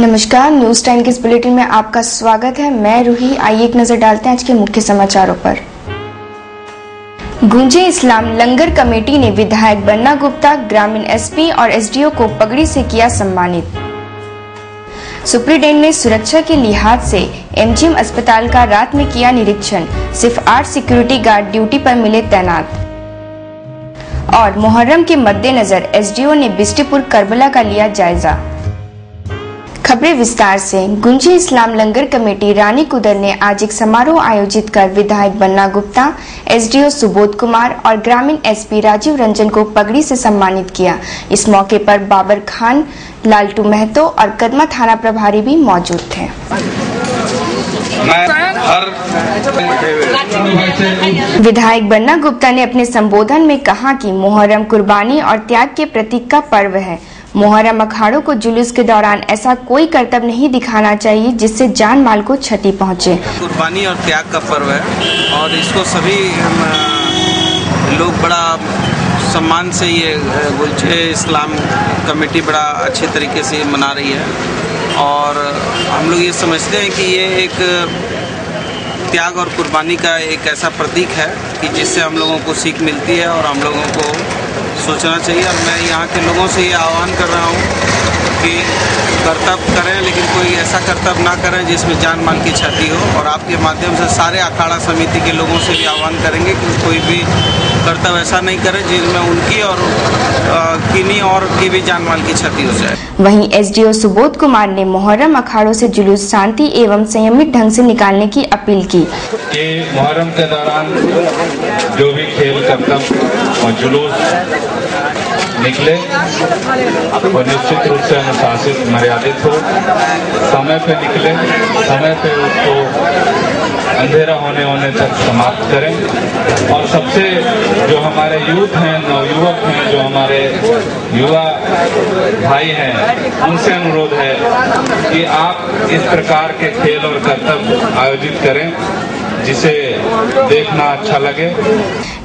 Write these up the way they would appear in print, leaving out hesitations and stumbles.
नमस्कार, news time के इस बुलेटिन में आपका स्वागत है। मैं रूही। आइए एक नजर डालते हैं आज के मुख्य समाचारों पर। गूंजे इस्लाम लंगर कमेटी ने विधायक बन्ना गुप्ता, ग्रामीण एसपी और एसडीओ को पगड़ी से किया सम्मानित। सुप्रीडेंट ने सुरक्षा के लिहाज से एमजीएम अस्पताल का रात में किया निरीक्षण। सिर्फ 8 सिक्योरिटी गार्ड ड्यूटी पर मिले तैनात। और मुहर्रम के मद्देनजर एसडीओ ने बिस्टीपुर करबला का लिया जायजा। खबरें विस्तार से। गुंजी इस्लाम लंगर कमेटी रानी कुदर ने आज एक समारोह आयोजित कर विधायक बन्ना गुप्ता, एसडीओ सुबोध कुमार और ग्रामीण एसपी राजीव रंजन को पगड़ी से सम्मानित किया। इस मौके पर बाबर खान, लालटू महतो और कदमा थाना प्रभारी भी मौजूद थे। विधायक बन्ना गुप्ता ने अपने संबोधन में कहा कि मुहर्रम कुर्बानी और त्याग के प्रतीक का पर्व है। मुहर्रम अखाड़ों को जुलूस के दौरान ऐसा कोई करतब नहीं दिखाना चाहिए जिससे जान माल को क्षति पहुंचे। कुर्बानी और त्याग का पर्व है और इसको सभी लोग बड़ा सम्मान से ये गुंजे इस्लाम कमेटी बड़ा अच्छे तरीके से मना रही है और हम लोग ये समझते हैं कि ये एक त्याग और कुर्बानी का एक ऐसा प्रतीक है कि जिससे हम लोगों को सीख मिलती है और हम लोगों को सोचना चाहिए। और मैं यहाँ के लोगों से ये आह्वान कर रहा हूँ कि कर्तव्य करें, लेकिन कोई ऐसा कर्तव्य ना करें जिसमें जान माल की क्षति हो। और आपके माध्यम से सारे अखाड़ा समिति के लोगों से भी आह्वान करेंगे कि कोई भी कर्तव्य ऐसा नहीं करें जिसमें उनकी और किन्हीं और की भी जान माल की क्षति हो जाए। वहीं एसडीओ सुबोध कुमार ने मुहर्रम अखाड़ों से जुलूस शांति एवं संयमित ढंग से निकालने की अपील की। ये मुहर्रम के दौरान जो भी खेल कर्तव्य और जुलूस निकले वो निश्चित रूप से अनुशासित मर्यादित हो, समय पे निकले, समय पे उसको अंधेरा होने तक समाप्त करें। और सबसे जो हमारे यूथ हैं, नवयुवक हैं, जो हमारे युवा भाई हैं, उनसे अनुरोध है कि आप इस प्रकार के खेल और कर्तव्य आयोजित करें जिसे देखना अच्छा लगे।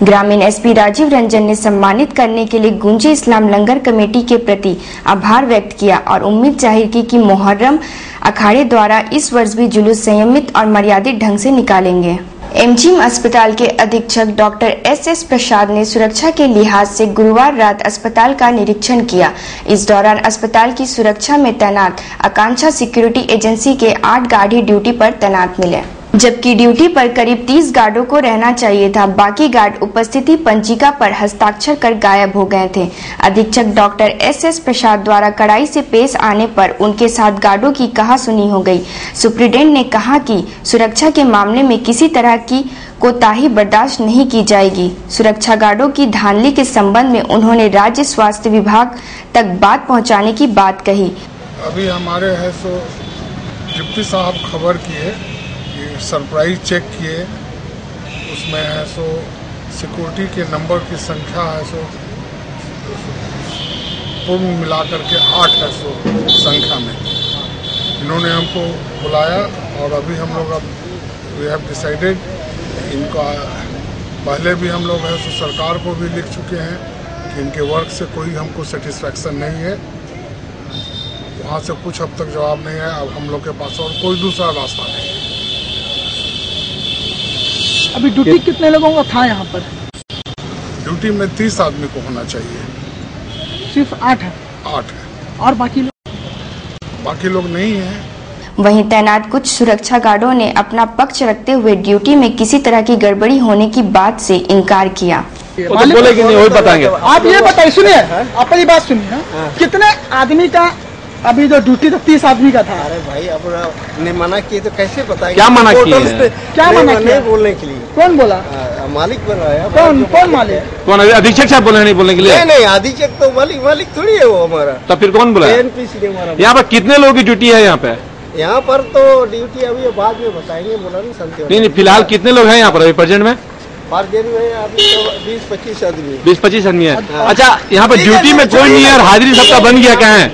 ग्रामीण एसपी राजीव रंजन ने सम्मानित करने के लिए गुंजे इस्लाम लंगर कमेटी के प्रति आभार व्यक्त किया और उम्मीद जाहिर की कि मुहर्रम अखाड़े द्वारा इस वर्ष भी जुलूस संयमित और मर्यादित ढंग से निकालेंगे। एमजीएम अस्पताल के अधीक्षक डॉक्टर एस प्रसाद ने सुरक्षा के लिहाज से गुरुवार रात अस्पताल का निरीक्षण किया। इस दौरान अस्पताल की सुरक्षा में तैनात आकांक्षा सिक्योरिटी एजेंसी के 8 गार्ड ही ड्यूटी पर तैनात मिले, जबकि ड्यूटी पर करीब 30 गार्डों को रहना चाहिए था। बाकी गार्ड उपस्थिति पंजिका पर हस्ताक्षर कर गायब हो गए थे। अधीक्षक डॉक्टर एस प्रसाद द्वारा कड़ाई से पेश आने पर उनके साथ गार्डों की कहासुनी हो गई। सुप्रीडेंट ने कहा कि सुरक्षा के मामले में किसी तरह की कोताही बर्दाश्त नहीं की जाएगी। सुरक्षा गार्डों की धांधली के संबंध में उन्होंने राज्य स्वास्थ्य विभाग तक बात पहुँचाने की बात कही। अभी हमारे है सो डिप्टी साहब खबर किए, सरप्राइज चेक किए, उसमें है सो सिक्योरिटी के नंबर की संख्या है सो पूर्ण मिलाकर के 8 है सो संख्या में। इन्होंने हमको बुलाया और अभी हम लोग अब वी हैव डिसाइडेड, इनका पहले भी हम लोग है सो सरकार को भी लिख चुके हैं कि इनके वर्क से कोई हमको सेटिस्फैक्शन नहीं है। वहाँ से कुछ अब तक जवाब नहीं है। अब हम लोग के पास और कोई दूसरा रास्ता नहीं है। अभी ड्यूटी कितने लोगों का था यहाँ पर? ड्यूटी में 30 आदमी को होना चाहिए। सिर्फ 8 है? 8 है। और बाकी लोग नहीं है। वहीं तैनात कुछ सुरक्षा गार्डों ने अपना पक्ष रखते हुए ड्यूटी में किसी तरह की गड़बड़ी होने की बात से इनकार किया। वो तो बोले कि नहीं, वही बताएंगे। आप ये बताइए, सुनिए, आप ये बात सुनिए, कितने आदमी का अभी जो ड्यूटी था? 30 आदमी का था। अरे भाई, अब ने मना किए तो कैसे बताएंगे? क्या मना किए? क्या मना किया बोलने के लिए? कौन बोला? मालिक बोल रहा है। कौन मालिक? कौन? अधीक्षक साहब बोले नहीं बोलने के लिए? नहीं, अधीक्षक तो मालिक थोड़ी है वो हमारा। तो फिर कौन बोला? एनपीसी ने हमारा। यहाँ पर कितने लोगों की ड्यूटी है? यहाँ पर तो ड्यूटी अभी बाद में बताएंगे, बोला नहीं संत। नहीं, फिलहाल कितने लोग हैं यहाँ पर अभी प्रेजेंट में? अभी तो 20-25 आदमी। 20-25 आदमी है। अच्छा, यहाँ पर ड्यूटी में कोई नहीं है और हाजिरी सबका बन गया क्या है?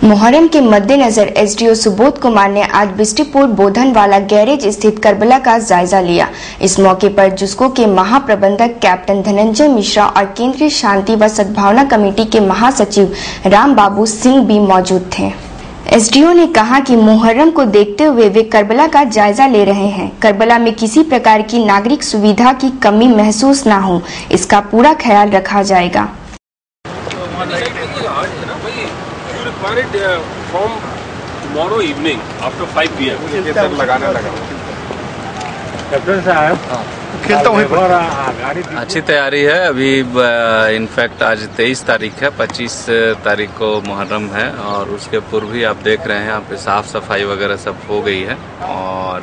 मुहर्रम के मद्देनजर एसडीओ सुबोध कुमार ने आज बिस्टिपुर बोधनवाला गैरेज स्थित करबला का जायजा लिया। इस मौके पर जुस्को के महाप्रबंधक कैप्टन धनंजय मिश्रा और केंद्रीय शांति व सद्भावना कमेटी के महासचिव राम बाबू सिंह भी मौजूद थे। एसडीओ ने कहा कि मुहर्रम को देखते हुए वे करबला का जायजा ले रहे हैं। करबला में किसी प्रकार की नागरिक सुविधा की कमी महसूस न हो, इसका पूरा ख्याल रखा जाएगा। अच्छी तैयारी है। अभी इनफैक्ट आज 23 तारीख है, 25 तारीख को मुहर्रम है और उसके पूर्व भी आप देख रहे हैं यहाँ पे साफ सफाई वगैरह सब हो गई है और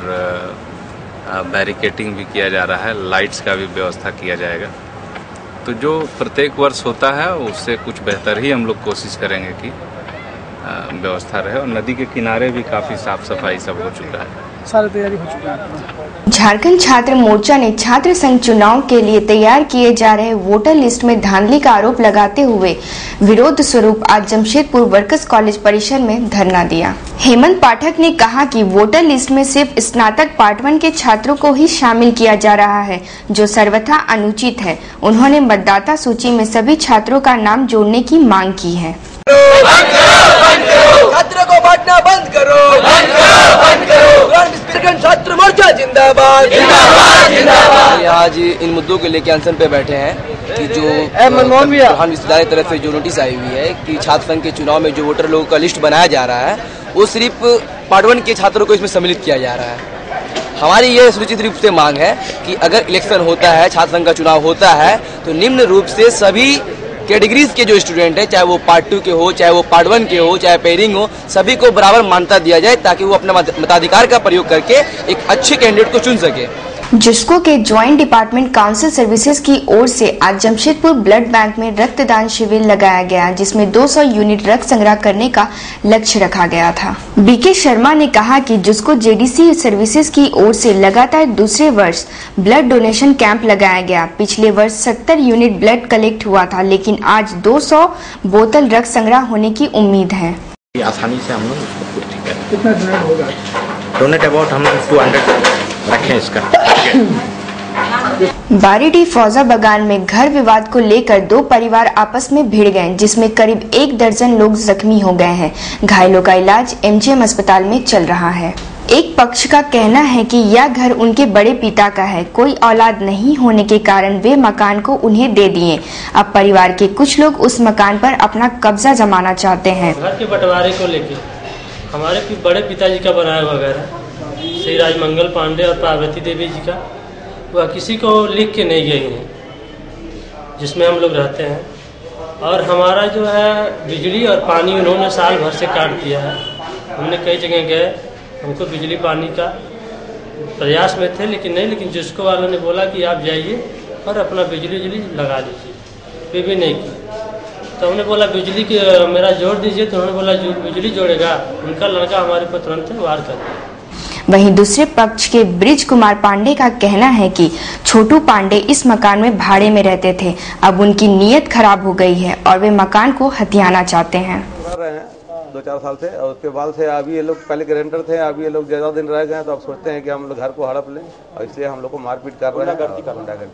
बैरिकेटिंग भी किया जा रहा है, लाइट्स का भी व्यवस्था किया जाएगा। तो जो प्रत्येक वर्ष होता है उससे कुछ बेहतर ही हम लोग कोशिश करेंगे कि व्यवस्था रहे और नदी के किनारे भी काफी साफ सफाई सब हो चुका है, सारी तैयारी हो चुकी है। झारखंड छात्र मोर्चा ने छात्र संघ चुनाव के लिए तैयार किए जा रहे वोटर लिस्ट में धांधली का आरोप लगाते हुए विरोध स्वरूप आज जमशेदपुर वर्कर्स कॉलेज परिसर में धरना दिया। हेमंत पाठक ने कहा कि वोटर लिस्ट में सिर्फ स्नातक पार्ट 1 के छात्रों को ही शामिल किया जा रहा है, जो सर्वथा अनुचित है। उन्होंने मतदाता सूची में सभी छात्रों का नाम जोड़ने की मांग की है। छात्रों को बांटना बंद करो, बंद करो। छात्र मोर्चा जिंदाबाद, जिंदाबाद, जिंदाबाद। आज इन मुद्दों को लेकर अनशन पे बैठे हैं कि जो चौहान विश्वविद्यालय तरफ से जो नोटिस आई हुई है कि छात्र संघ के चुनाव में जो वोटर लोगों का लिस्ट बनाया जा रहा है वो सिर्फ पार्ट 1 के छात्रों को इसमें सम्मिलित किया जा रहा है। हमारी ये सुनिश्चित रूप से मांग है कि अगर इलेक्शन होता है, छात्र संघ का चुनाव होता है तो निम्न रूप से सभी कैटेगरीज के जो स्टूडेंट है, चाहे वो पार्ट 2 के हो, चाहे वो पार्ट 1 के हो, चाहे पेयरिंग हो, सभी को बराबर मान्यता दिया जाए ताकि वो अपने मताधिकार का प्रयोग करके एक अच्छे कैंडिडेट को चुन सके। जुस्को के ज्वाइंट डिपार्टमेंट काउंसिल सर्विसेज की ओर से आज जमशेदपुर ब्लड बैंक में रक्तदान शिविर लगाया गया, जिसमें 200 यूनिट रक्त संग्रह करने का लक्ष्य रखा गया था। बीके शर्मा ने कहा कि जुस्को जेडीसी सर्विसेज की ओर से लगातार दूसरे वर्ष ब्लड डोनेशन कैंप लगाया गया। पिछले वर्ष 70 यूनिट ब्लड कलेक्ट हुआ था, लेकिन आज 200 बोतल रक्त संग्रह होने की उम्मीद है। आसानी से हम लोग उसको पूर्ति करें। कितना डोनेट होगा? डोनेट अबाउट हम 200 रखें इसका। बारीडीह फौजा बगान में घर विवाद को लेकर 2 परिवार आपस में भिड़ गए, जिसमें करीब 1 दर्जन लोग जख्मी हो गए हैं। घायलों का इलाज एमजीएम अस्पताल में चल रहा है। एक पक्ष का कहना है कि यह घर उनके बड़े पिता का है, कोई औलाद नहीं होने के कारण वे मकान को उन्हें दे दिए। अब परिवार के कुछ लोग उस मकान पर अपना कब्जा जमाना चाहते हैं। घर के बंटवारे को लेकर हमारे बड़े पिताजी का बनाया हुआ घर है, श्री राजमंगल पांडे और पार्वती देवी जी का, वह किसी को लिख के नहीं गई हैं, जिसमें हम लोग रहते हैं। और हमारा जो है बिजली और पानी उन्होंने साल भर से काट दिया है। हमने कई जगह गए, हमको बिजली पानी का प्रयास में थे, लेकिन जिसको वालों ने बोला कि आप जाइए और अपना बिजली लगा लीजिए, वे भी नहीं की। तो हमने बोला बिजली की मेरा जोड़ दीजिए, तो उन्होंने बोला बिजली जोड़ेगा, उनका लड़का हमारे पर तुरंत वार कर दिया। वहीं दूसरे पक्ष के ब्रिज कुमार पांडे का कहना है कि छोटू पांडे इस मकान में भाड़े में रहते थे, अब उनकी नीयत खराब हो गई है और वे मकान को हथियाना चाहते हैं। 2-4 साल से, और उसके बाद से अभी ये लोग पहले गारंटर थे, अभी ये लोग ज्यादा दिन रह गए, तो अब सोचते हैं कि हम लोग घर को हड़प लें और इसलिए हम लोग को मारपीट कर रहे हैं।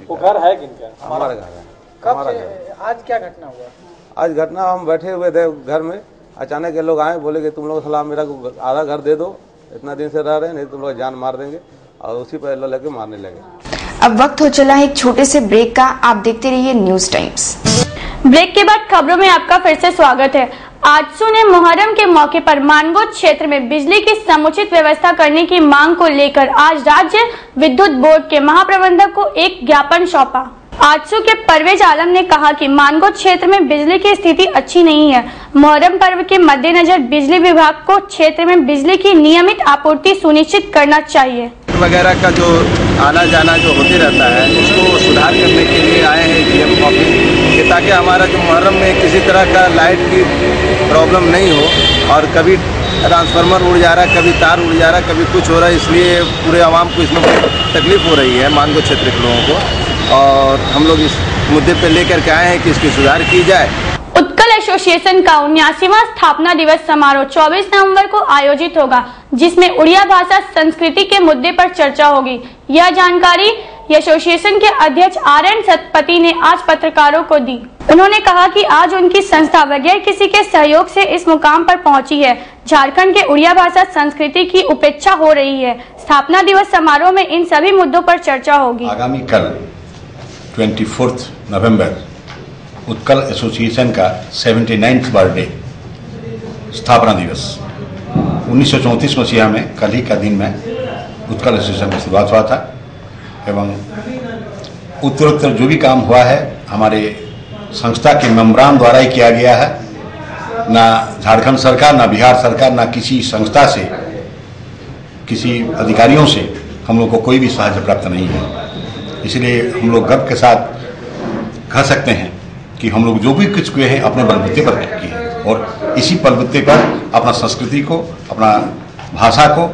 वो घर है किनका? हमारा घर है। हमारा घर। आज क्या घटना हुआ? आज घटना, हम बैठे हुए थे घर में, अचानक ये लोग आए, बोले कि तुम लोग सलाम मेरा आधा घर दे दो, इतना दिन से रह रहे हैं, नहीं तुम लोग जान मार देंगे, और उसी पर लेके मारने लगे। अब वक्त हो चला है एक छोटे से ब्रेक का। आप देखते रहिए न्यूज टाइम्स। ब्रेक के बाद खबरों में आपका फिर से स्वागत है। आजसू ने मुहर्रम के मौके पर मानगोद क्षेत्र में बिजली की समुचित व्यवस्था करने की मांग को लेकर आज राज्य विद्युत बोर्ड के महाप्रबंधक को एक ज्ञापन सौंपा। आजसू के परवेज आलम ने कहा कि मानगोद क्षेत्र में बिजली की स्थिति अच्छी नहीं है। मुहर्रम पर्व के मद्देनजर बिजली विभाग को क्षेत्र में बिजली की नियमित आपूर्ति सुनिश्चित करना चाहिए। वगैरह का जो आना जाना जो होते रहता है, उसको सुधार करने के लिए आए हैं डीएम ऑफिस, ताकि हमारा जो मुहर्रम में किसी तरह का लाइट की प्रॉब्लम नहीं हो, और कभी ट्रांसफार्मर उड़ जा रहा है, कभी तार उड़ जा रहा है, कभी कुछ हो रहा है, इसलिए पूरे आवाम को इसमें तकलीफ हो रही है, मानगोद क्षेत्र के लोगों को, और हम लोग इस मुद्दे पे लेकर के आए हैं कि इसकी सुधार की जाए। उत्कल एसोसिएशन का 79वां स्थापना दिवस समारोह 24 नवंबर को आयोजित होगा, जिसमें उड़िया भाषा संस्कृति के मुद्दे पर चर्चा होगी। यह जानकारी एसोसिएशन के अध्यक्ष RN सतपति ने आज पत्रकारों को दी। उन्होंने कहा कि आज उनकी संस्था बगैर किसी के सहयोग से इस मुकाम पर पहुंची है। झारखंड के उड़िया भाषा संस्कृति की उपेक्षा हो रही है। स्थापना दिवस समारोह में इन सभी मुद्दों पर चर्चा होगी। आगामी कल 24 नवंबर उत्कल एसोसिएशन का 79th बर्थडे स्थापना दिवस 1934 मसीहा में कल ही का दिन में उत्कल एसोसिएशन की शुरुआत हुआ था एवं उत्तरोत्तर जो भी काम हुआ है हमारे संस्था के मेम्बरान द्वारा ही किया गया है। ना झारखंड सरकार, ना बिहार सरकार, ना किसी संस्था से, किसी अधिकारियों से हम लोग को कोई भी सहायता प्राप्त नहीं है। इसलिए हम लोग गर्व के साथ कह सकते हैं कि हम लोग जो भी कुछ किए हैं अपने बलबूते पर किए हैं और इसी बलबूते पर अपना संस्कृति को, अपना भाषा को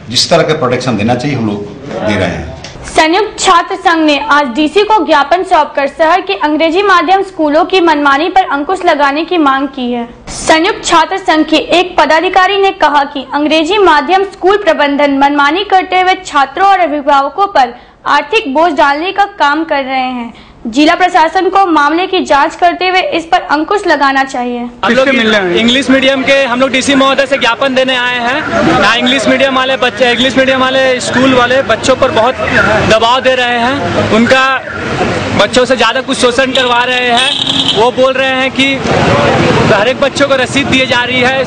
जिस तरह के प्रोटेक्शन देना चाहिए हम लोग दे रहे हैं। संयुक्त छात्र संघ ने आज डीसी को ज्ञापन सौंपकर शहर के अंग्रेजी माध्यम स्कूलों की मनमानी पर अंकुश लगाने की मांग की है। संयुक्त छात्र संघ के एक पदाधिकारी ने कहा कि अंग्रेजी माध्यम स्कूल प्रबंधन मनमानी करते हुए छात्रों और अभिभावकों पर आर्थिक बोझ डालने का काम कर रहे हैं। जिला प्रशासन को मामले की जांच करते हुए इस पर अंकुश लगाना चाहिए। हम लोग इंग्लिश मीडियम के हम लोग डीसी महोदय से ज्ञापन देने आए हैं। ना इंग्लिश मीडियम वाले बच्चे, इंग्लिश मीडियम वाले स्कूल वाले बच्चों पर बहुत दबाव दे रहे हैं। उनका बच्चों से ज्यादा कुछ शोषण करवा रहे हैं। वो बोल रहे हैं कि हर एक बच्चों को रसीद दी जा रही है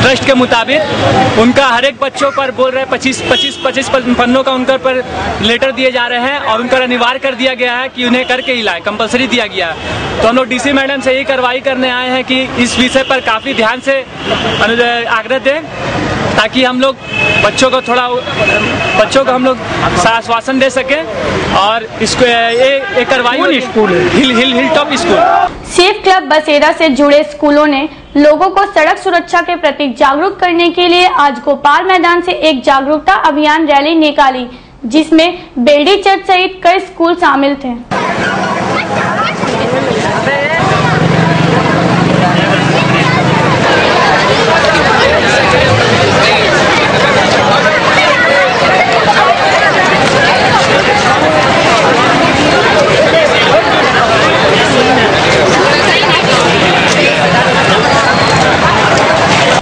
ट्रस्ट के मुताबिक। उनका हर एक बच्चों पर बोल रहे हैं 25 पन्नों का उनका पर लेटर दिए जा रहे हैं और उनका अनिवार्य कर दिया गया है कि उन्हें करके ही लाए, कंपलसरी दिया गया है। तो हम लोग डीसी मैडम से यही कार्रवाई करने आए हैं कि इस विषय पर काफी ध्यान से आग्रह दें ताकि हम लोग बच्चों को हम लोग आश्वासन दे सकें और इसको एक कार्रवाई school hill top school. Safe club बसेरा से जुड़े स्कूलों ने लोगों को सड़क सुरक्षा के प्रति जागरूक करने के लिए आज गोपाल मैदान से एक जागरूकता अभियान रैली निकाली, जिसमें बेल्डी चर्च सहित कई स्कूल शामिल थे।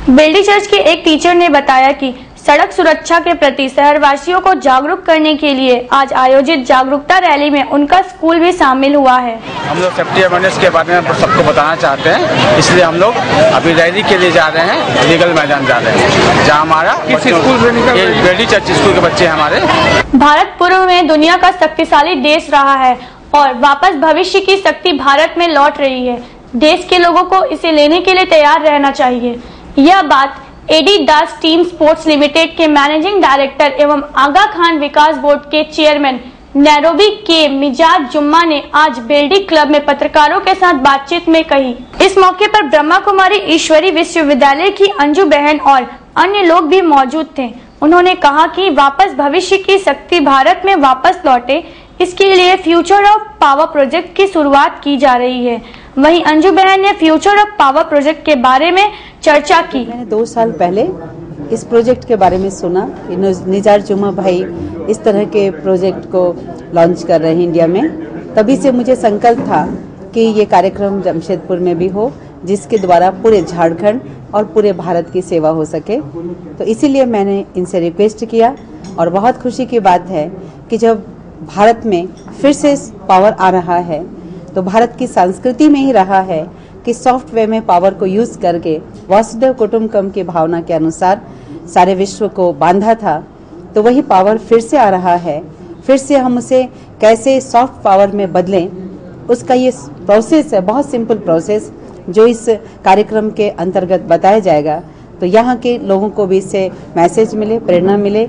बेल्डी चर्च के एक टीचर ने बताया कि सड़क सुरक्षा के प्रति शहरवासियों को जागरूक करने के लिए आज आयोजित जागरूकता रैली में उनका स्कूल भी शामिल हुआ है। हम लोग सेफ्टी अवेयरनेस के बारे में सबको बताना चाहते हैं, इसलिए हम लोग अभी रैली के लिए जा रहे हैं, लीगल मैदान जा रहे हैं, जहाँ हमारा बेल्डी चर्च स्कूल के बच्चे हमारे। भारत पूर्व में दुनिया का शक्तिशाली देश रहा है और वापस भविष्य की शक्ति भारत में लौट रही है। देश के लोगों को इसे लेने के लिए तैयार रहना चाहिए। यह बात एडी दास टीम स्पोर्ट्स लिमिटेड के मैनेजिंग डायरेक्टर एवं आगा खान विकास बोर्ड के चेयरमैन नैरोबी के मिजाज जुम्मा ने आज बेल्डी क्लब में पत्रकारों के साथ बातचीत में कही। इस मौके पर ब्रह्मा कुमारी ईश्वरी विश्वविद्यालय की अंजू बहन और अन्य लोग भी मौजूद थे। उन्होंने कहा कि वापस भविष्य की शक्ति भारत में वापस लौटे, इसके लिए फ्यूचर ऑफ पावर प्रोजेक्ट की शुरुआत की जा रही है। वहीं अंजू बहन ने फ्यूचर ऑफ पावर प्रोजेक्ट के बारे में चर्चा की। मैंने 2 साल पहले इस प्रोजेक्ट के बारे में सुना कि निजार जुम्मा भाई इस तरह के प्रोजेक्ट को लॉन्च कर रहे हैं इंडिया में। तभी से मुझे संकल्प था कि ये कार्यक्रम जमशेदपुर में भी हो, जिसके द्वारा पूरे झारखंड और पूरे भारत की सेवा हो सके। तो इसीलिए मैंने इनसे रिक्वेस्ट किया और बहुत खुशी की बात है कि जब भारत में फिर से पावर आ रहा है तो भारत की संस्कृति में ही रहा है कि सॉफ्टवेयर में पावर को यूज करके वसुधैव कुटुंबकम की भावना के अनुसार सारे विश्व को बांधा था, तो वही पावर फिर से आ रहा है। फिर से हम उसे कैसे सॉफ्ट पावर में बदलें, उसका ये प्रोसेस है, बहुत सिंपल प्रोसेस जो इस कार्यक्रम के अंतर्गत बताया जाएगा। तो यहाँ के लोगों को भी इससे मैसेज मिले, प्रेरणा मिले